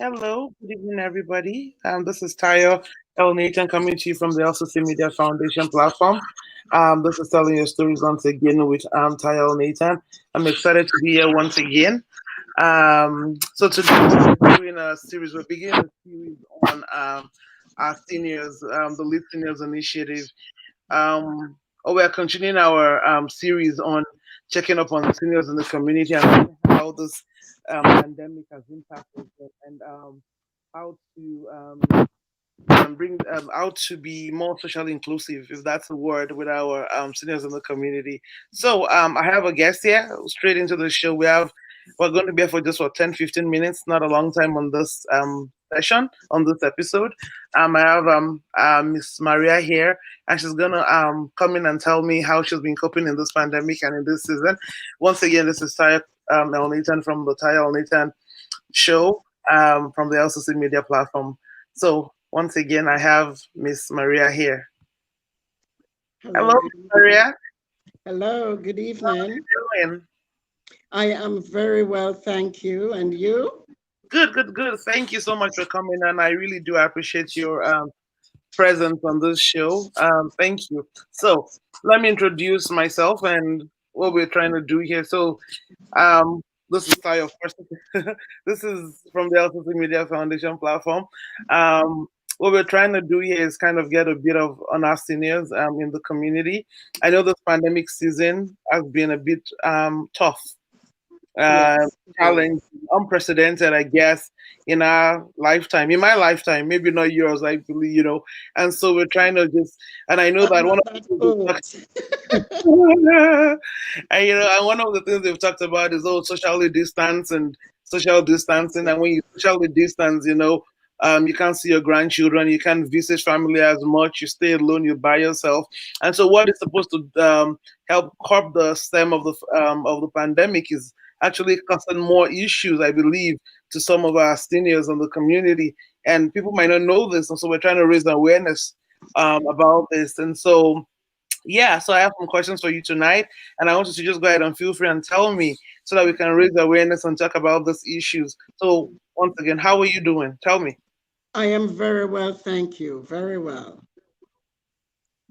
Hello, good evening, everybody. This is Tayo El Nathan coming to you from the LCC Media Foundation platform. This is telling your stories once again with Tayo El Nathan. I'm excited to be here once again. So today we're doing a series. We're beginning a series on our seniors, the Lead Seniors Initiative. We're continuing our series on checking up on seniors in the community and how this pandemic has impacted them and how to bring how to be more socially inclusive, if that's a word, with our seniors in the community. So I have a guest here straight into the show. We're going to be here for just for 10-15 minutes, not a long time on this session, on this episode. I have Miss Maria here, and she's gonna come in and tell me how she's been coping in this pandemic and in this season. Once again, this is Ty El Nathan from the Ty El Nathan show from the LCC Media platform. So once again, I have Miss Maria here. Hello, Hello, good evening. Maria. Hello, good How are evening. you doing? I am very well, thank you. And you? Good, good, good. Thank you so much for coming, and I really do appreciate your presence on this show. Thank you. So let me introduce myself and what we're trying to do here. So this is Ty, of course. This is from the LCC Media Foundation platform. What we're trying to do here is kind of get a bit of on our seniors in the community. I know this pandemic season has been a bit tough, uh, Yes, it challenge, is. unprecedented, I guess, in our lifetime, in my lifetime, maybe not yours, I believe, And so we're trying to just, and I know I'm that one not of the that things we've old. talked, and and one of the things they've talked about is socially distance and social distancing. And when you socially distance, you can't see your grandchildren, you can't visit family as much, you stay alone, you're by yourself. And so, what is supposed to help curb the stem of the pandemic is actually causing more issues, I believe, to some of our seniors in the community. And people might not know this, and so we're trying to raise awareness about this. And so yeah, so I have some questions for you tonight, and I want you to just go ahead and feel free and tell me so that we can raise awareness and talk about these issues. So, once again, how are you doing? Tell me. I am very well, thank you. Very well.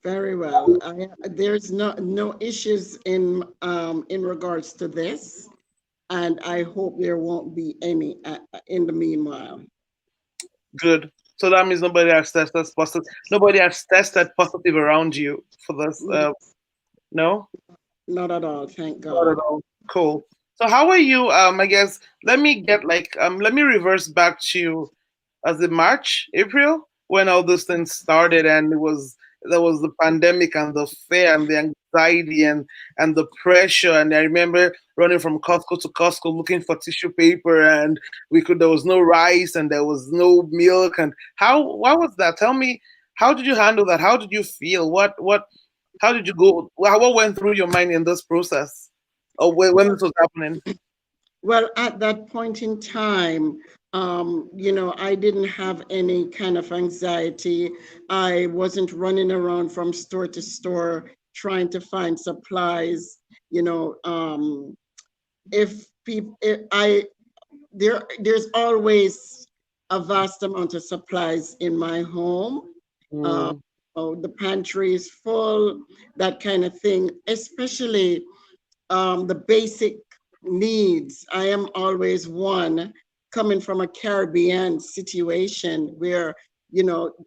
Very well. There's no issues in regards to this, and I hope there won't be any in the meanwhile. Good. So that means nobody has tested positive. Nobody has tested positive around you for this. No, No, not at all, thank not at God. all. Cool. So how are you? I guess let me reverse back to as in March, April, when all those things started, and there was the pandemic and the fear and the anxiety and the pressure. And I remember running from Costco to Costco looking for tissue paper, and there was no rice and there was no milk. And what was that? Tell me, how did you handle that? How did you feel? How did you go? What went through your mind in this process? Or when Well, this was happening? Well, at that point in time, I didn't have any kind of anxiety. I wasn't running around from store to store trying to find supplies. You know, if people, there's always a vast amount of supplies in my home. Uh, Mm, oh, the pantry is full, that kind of thing, especially the basic needs. I am always one coming from a Caribbean situation where,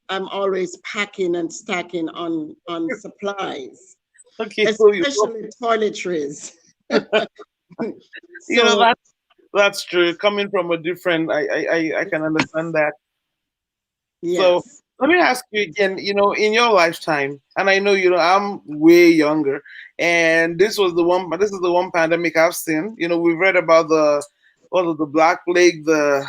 I'm always packing and stacking on supplies, okay, so especially toiletries. you know So that's true. Coming from a different, I can understand that. So yes, let me ask you again. In your lifetime, and I know I'm way younger, and this is the one pandemic I've seen. We've read about the Black Plague, the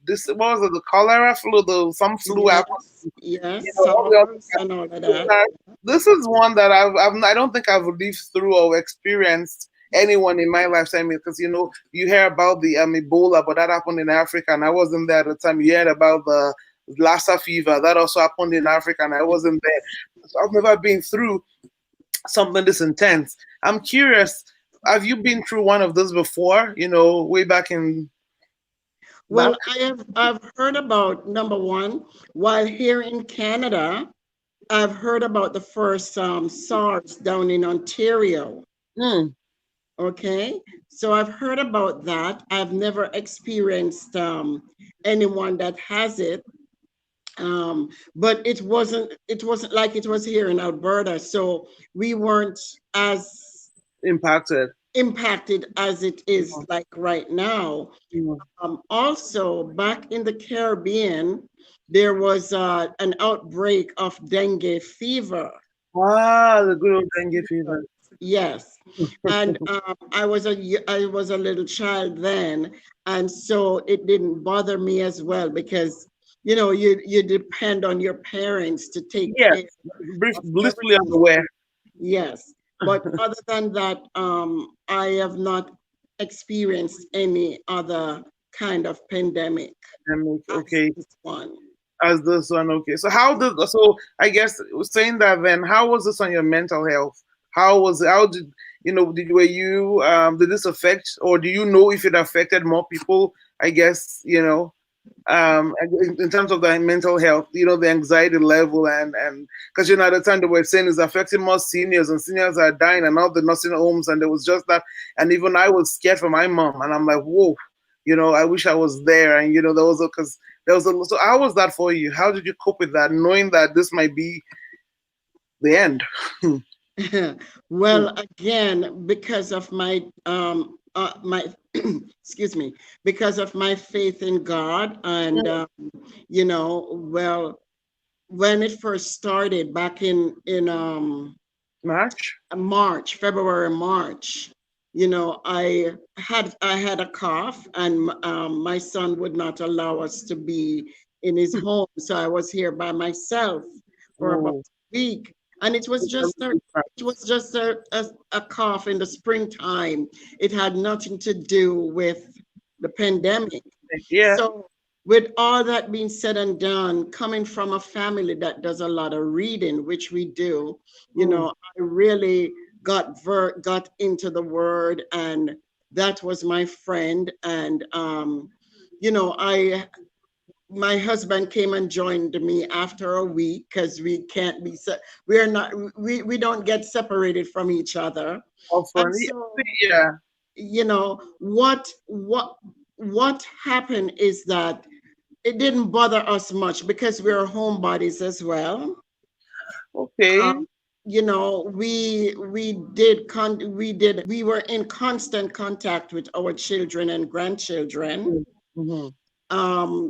this what was it, the cholera flu, the some flu happened. yes, yes, All the SARS other and all of this that. this is one that I don't think I've lived through or experienced anyone in my lifetime, because you hear about the Ebola, but that happened in Africa and I wasn't there at the time. You heard about the Lassa fever that also happened in Africa and I wasn't there. So I've never been through something this intense. I'm curious, have you been through one of those before? Way back in Well, I've heard about number one, while here in Canada, I've heard about the first SARS down in Ontario. Mm, Okay, so I've heard about that. I've never experienced anyone that has it, but it wasn't like it was here in Alberta. So we weren't as impacted. impacted as it is like right now. Mm. Also, back in the Caribbean, there was an outbreak of dengue fever. Ah, the good old dengue fever. Yes, and I was a little child then, and so it didn't bother me as well because you depend on your parents to take Yes, care of blissfully everything. unaware. Yes, but other than that, I have not experienced any other kind of pandemic as Okay, this one. as this one. Okay, so so I guess saying that then, how was this on your mental health? How was how did were you did this affect, or do you know if it affected more people? I guess in terms of the mental health, the anxiety level, and because at the time they were saying it's affecting more seniors, and seniors are dying and all the nursing homes, and there was just that, and even I was scared for my mom, and I'm like, whoa, I wish I was there, and there was because there was a so how was that for you? How did you cope with that, knowing that this might be the end? Well, again, because of my excuse me, because of my faith in God, and well, when it first started back in March. March, February, March, I had a cough, and my son would not allow us to be in his home, so I was here by myself for about Oh, a week, and it was just a cough in the springtime. It had nothing to do with the pandemic. yeah. So, with all that being said and done, coming from a family that does a lot of reading, which we do, Mm. I really got into the word, and that was my friend. And I my husband came and joined me after a week because we can't be we're not we don't get separated from each other. And Often, so, yeah. what happened is that it didn't bother us much because we're homebodies as well. Okay. Um, we were in constant contact with our children and grandchildren. Mm-hmm.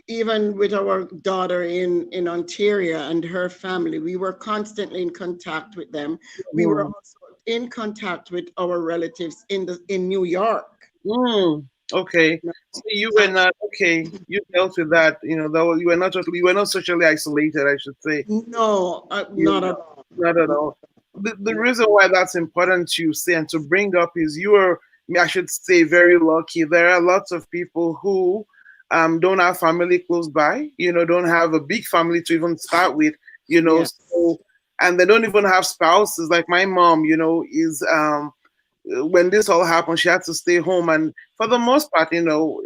Even with our daughter in Ontario and her family, we were constantly in contact with them. We were also in contact with our relatives in New York. Mm, okay. So you were And not okay. You dealt with that. That was, you were not socially isolated, I should say. no, You not at all. not at all. The reason why that's important to say and to bring up is you are, I should say, very lucky. There are lots of people who don't have family close by. Don't have a big family to even start with. Yes, So and they don't even have spouses. Like my mom, is when this all happened, she had to stay home, and for the most part, even though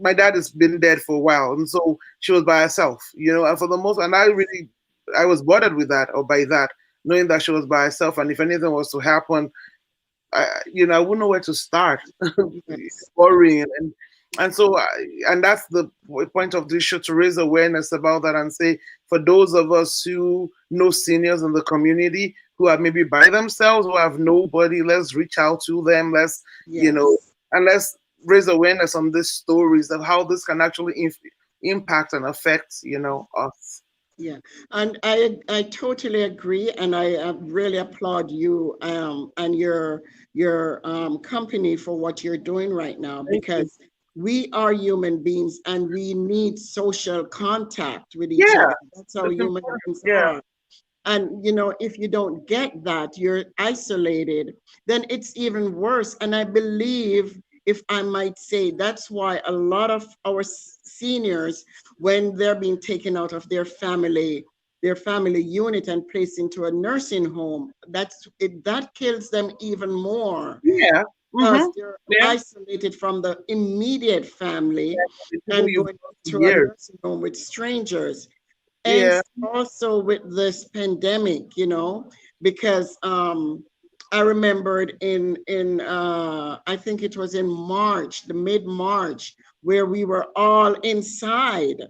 my dad has been dead for a while, and so she was by herself, and for the most, and I was bothered with that or by that, knowing that she was by herself, and if anything was to happen, I wouldn't know where to start. It's yes, worrying, and so and that's the point of this show, to raise awareness about that and say, for those of us who know seniors in the community who are maybe by themselves, who have nobody, let's reach out to them. Let's yes. and let's raise awareness on these stories of how this can actually impact and affect us. Yeah, and I totally agree, and I really applaud you and your company for what you're doing right now, Thank you. because we are human beings and we need social contact with each Yeah, other. That's how it's human important. beings Yeah. are. And if you don't get that, you're isolated, then it's even worse. And I believe, if I might say, that's why a lot of our seniors, when they're being taken out of their family unit and placed into a nursing home, that kills them even more. Yeah. because Mm-hmm. they're Yeah. isolated from the immediate family The people and you've going known for to a years. nursing home with strangers. And Yeah. also with this pandemic, because I remembered in I think it was in March, the mid-March, where we were all inside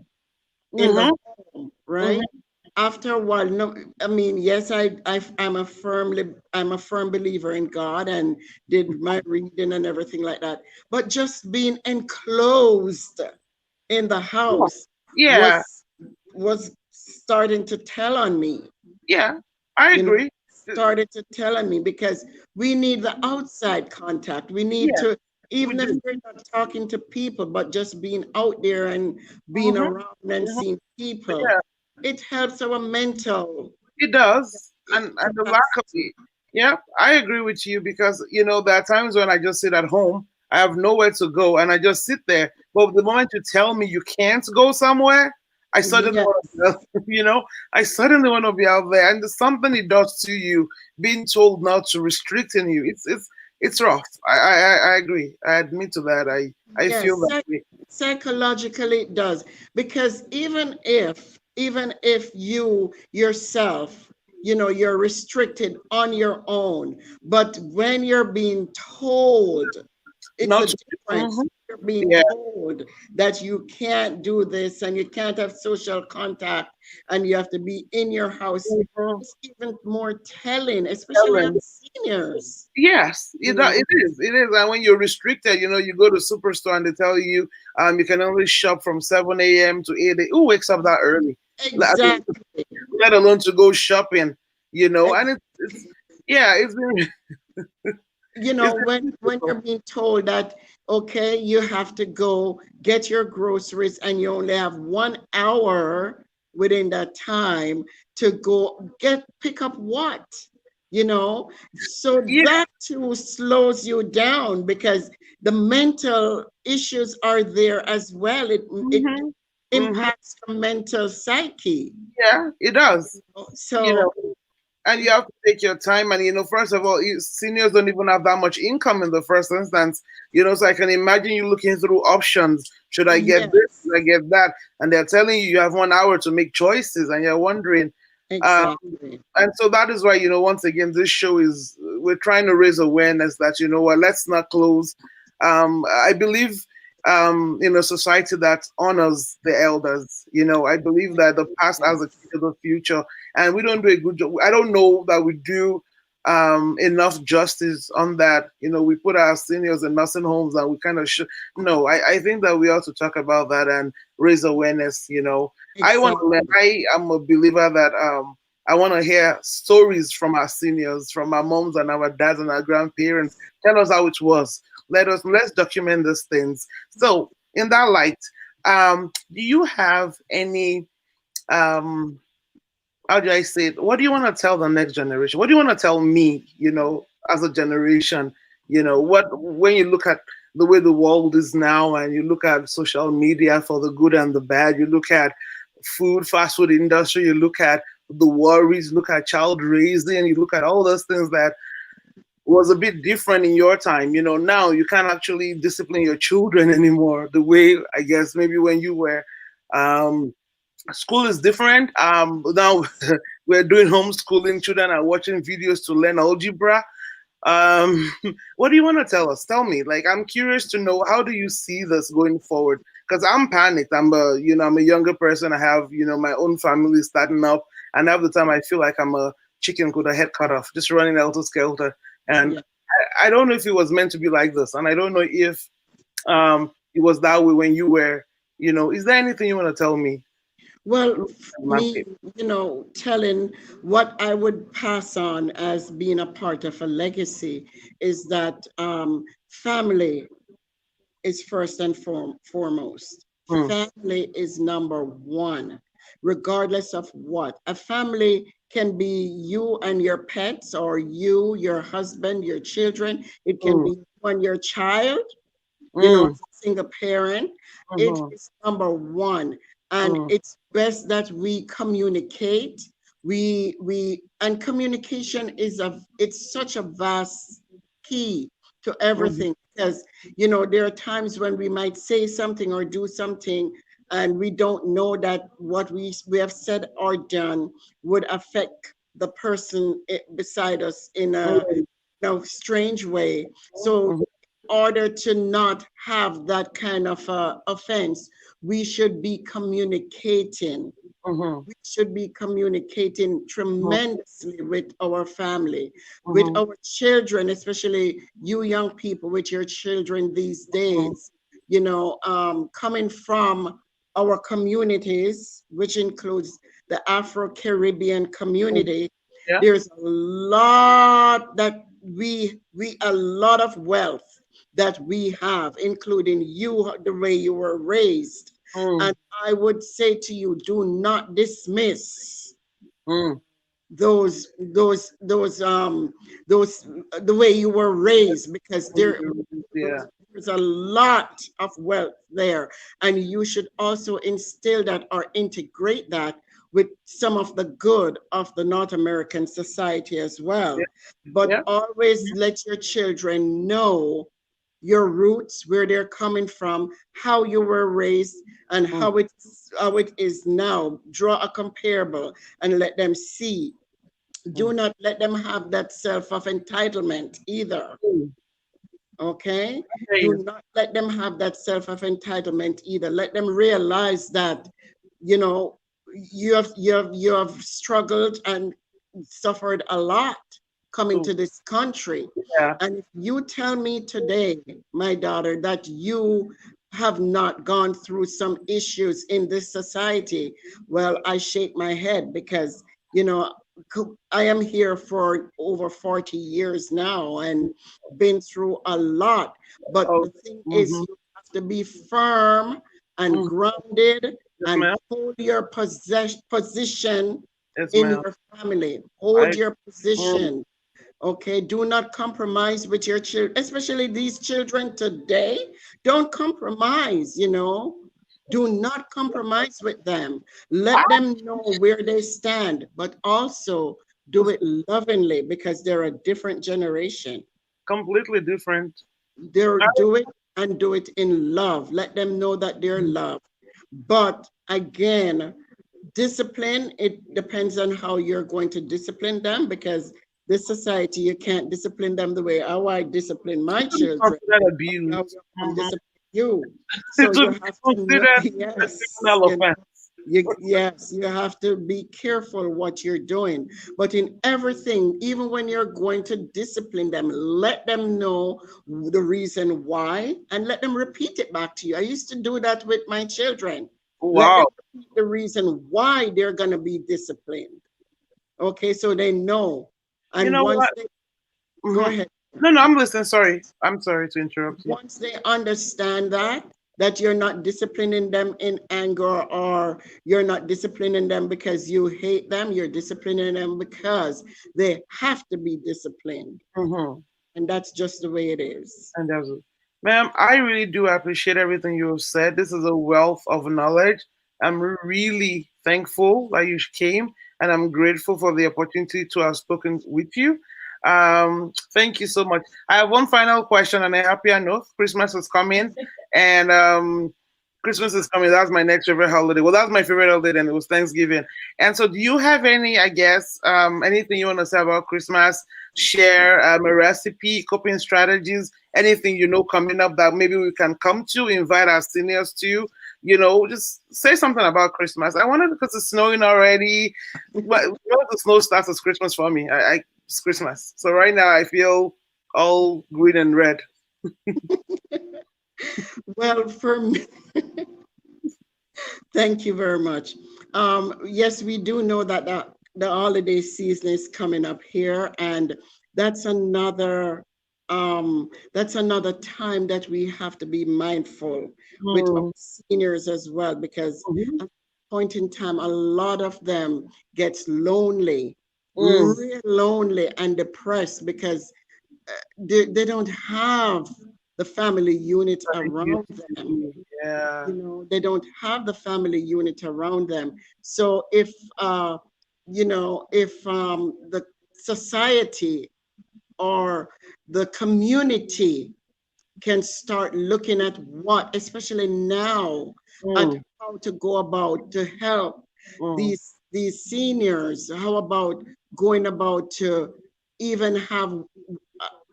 in the Mm-hmm. home, Mm-hmm. right? After a while, no, I mean, yes, I'm a firm believer in God and did my reading and everything like that. But just being enclosed in the house Yeah. was was starting to tell on me, Yeah. I you know, agree. started to tell on me because we need the outside contact. We need Yeah, to, we even if do. we're not talking to people, but just being out there and being Mm-hmm. around and Mm-hmm. seeing people, Yeah, it helps our mental it does. And the lack of capacity. it. Yeah, I agree with you because there are times when I just sit at home, I have nowhere to go, and I just sit there. But the moment you tell me you can't go somewhere, I suddenly Yes, want to, I suddenly want to be out there. And there's something it does to you, being told not to, restricting you. It's rough. I agree. I admit to that. I feel yes, that way. psychologically it does. Because even if you yourself, you're restricted on your own, but when you're being told, it's Not a to. difference. Mhm. You're being Yeah. told that you can't do this and you can't have social contact and you have to be in your house. Mhm. It's even more telling, especially on Ellen. seniors, Yes, you it know. is. It is. And when you're restricted, you go to superstore and they tell you you can only shop from 7 a.m. to 8 a.m. Who wakes up that early? Let Exactly. let alone to go shopping, and Ex- it's yeah, it's been it's when been you're being told that, okay, you have to go get your groceries and you only have 1 hour within that time to go pick up what, so yeah. that too slows you down because the mental issues are there as well. It Hmm. Hmm. impacts your mental psyche. Yeah, it does. You So know, and you have to take your time. And first of all, seniors don't even have that much income in the first instance. So I can imagine you looking through options. Should I get this? yes, Should I get that? And they're telling you have 1 hour to make choices, and you're wondering. Uh, exactly. and so that is why once again this show is we're trying to raise awareness that what, let's not close. I believe in a society that honors the elders. I believe that the past has a Yes. key to the future, and we don't do a good job. I don't know that we do enough justice on that. We put our seniors in nursing homes and we kind of should. No, I think that we ought to talk about that and raise awareness. I want to learn. Exactly. I am a believer that I want to hear stories from our seniors, from our moms and our dads and our grandparents. Tell us how it was. Let's document these things. So, in that light, do you have any how do I say it? What do you want to tell the next generation? What do you want to tell me, as a generation? What when you look at the way the world is now and you look at social media for the good and the bad, you look at fast food industry, you look at the worries, look at child raising, you look at all those things that was a bit different in your time. Now you can't actually discipline your children anymore the way I guess maybe when you were. Um, School is different. Now we're doing homeschooling. Children are watching videos to learn algebra. Um, what do you want to tell us? Tell me. Like, I'm curious to know how do you see this going forward? Because I'm panicked. I'm a younger person. I have, my own family starting up, and half the time I feel like I'm a chicken with a head cut off, just running helter skelter. And Yeah. I don't know if it was meant to be like this, and I don't know if it was that way when you were. Is there anything you want to tell me? Well, me, telling what I would pass on as being a part of a legacy is that family is first and foremost. Hmm. Family is number one, regardless of what. A family can be you and your pets, or you, your husband, your children. It can Hmm. be you and your child, Hmm. as a single parent. It Mhm. is number one. And Mm, it's best that we communicate. We and communication is it's such a vast key to everything, because there are times when we might say something or do something and we don't know that what we have said or done would affect the person beside us in a strange way. So in order to not have that kind of offense, we should be communicating. We should be communicating tremendously with our family, with our children, especially you young people with your children these days, coming from our communities, which includes the Afro-Caribbean community. Yeah. There's a lot that a lot of wealth that we have, including you, the way you were raised. And I would say to you, do not dismiss those the way you were raised, because Yeah. there's a lot of wealth there, and you should also instill that or integrate that with some of the good of the North American society as well. But always let your children know your roots, where they're coming from, how you were raised, and how it is now. Draw a comparable and let them see. Do not let them have that self of entitlement either. Okay? Do not let them have that self of entitlement either. Let them realize that, you have struggled and suffered a lot coming to this country. And if you tell me today, my daughter, that you have not gone through some issues in this society, well, I shake my head, because I am here for over 40 years now and been through a lot. But the thing is, you have to be firm and grounded and hold your position in your family. Hold your position. Okay, do not compromise with your children, especially these children today. Don't compromise, Do not compromise with them. Let them know where they stand, but also do it lovingly, because they're a different generation. Completely different. Do it, and do it in love. Let them know that they're loved. But again, discipline, it depends on how you're going to discipline them, because this society, you can't discipline them the way how I discipline my children. Abuse. Discipline you. So you have to know, yes, you have to be careful what you're doing. But in everything, even when you're going to discipline them, let them know the reason why, and let them repeat it back to you. I used to do that with my children. Let them repeat the reason why they're going to be disciplined. Okay, so they know. And once they go ahead. No, I'm listening. Sorry. I'm sorry to interrupt you. Once they understand that you're not disciplining them in anger, or you're not disciplining them because you hate them, you're disciplining them because they have to be disciplined. And that's just the way it is. And that's it. Ma'am, I really do appreciate everything you have said. This is a wealth of knowledge. I'm really thankful that you came, and I'm grateful for the opportunity to have spoken with you. Thank you so much. I have one final question and a happier note. Christmas is coming, and Christmas is coming. That's my next favorite holiday. Well, that's my favorite holiday, and it was Thanksgiving. And so, do you have any, I guess, anything you want to say about Christmas? Share a recipe, coping strategies, anything coming up that maybe we can come to, invite our seniors to, just say something about Christmas. I wanted, because it's snowing already. But the snow starts as Christmas for me. It's Christmas. So right now I feel all green and red. Well, for me, thank you very much. Yes, we do know that the holiday season is coming up here, and that's another time that we have to be mindful with our seniors as well, because at a point in time, a lot of them gets lonely, real lonely and depressed, because they don't have the family unit around them. They don't have the family unit around them. So if the society or the community can start looking at what, especially now, at Mm, how to go about to help mm, these seniors. How about going about to even have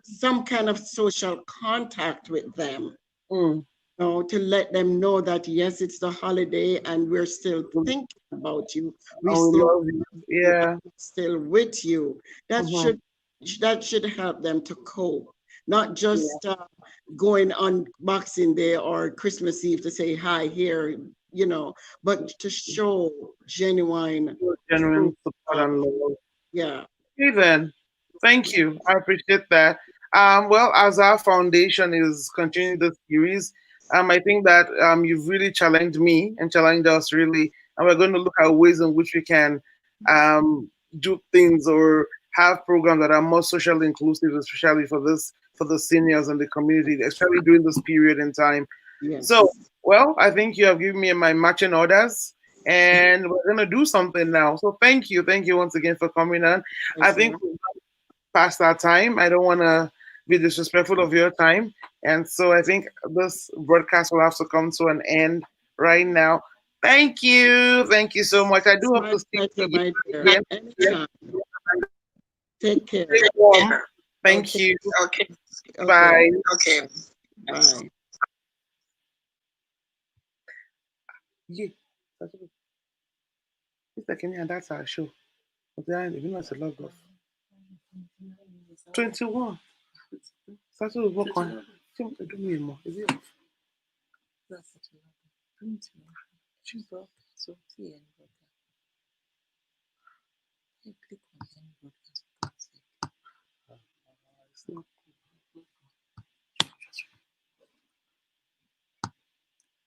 some kind of social contact with them, mm. to let them know that yes, it's the holiday and we're still thinking about you. We And we still love you. Yeah. still with you. That Mm-hmm. should help them to cope, not Yeah. just going on Boxing Day or Christmas Eve to say hi here, but to show genuine, true, Genuine support and love. yeah, Okay, then. Thank you. I appreciate that. Well, as our foundation is continuing this series, I think that you've really challenged me and challenged us really, and we're going to look at ways in which we can do things or have programs that are more socially inclusive, especially for the seniors and the community, especially during this period in time. So, yes. well, I think you have given me my matching orders, and we're gonna do something now. So, thank you once again for coming on. I think Pleasure. past our time. I don't want to be disrespectful of your time. And so I think this broadcast will have to come to an end right now. Thank you. Thank you so much. I do It's hope my to speak to pleasure, you my dear. again. Anytime. Take Stay care. warm. Thank Okay. you. Okay. Okay. Bye. Okay. Bye. Yeah. It's like any that's our show. But then if you know it's a log off. 21. Started with work on. Do me more. Is it off? Choose off. So, click on any broadcast.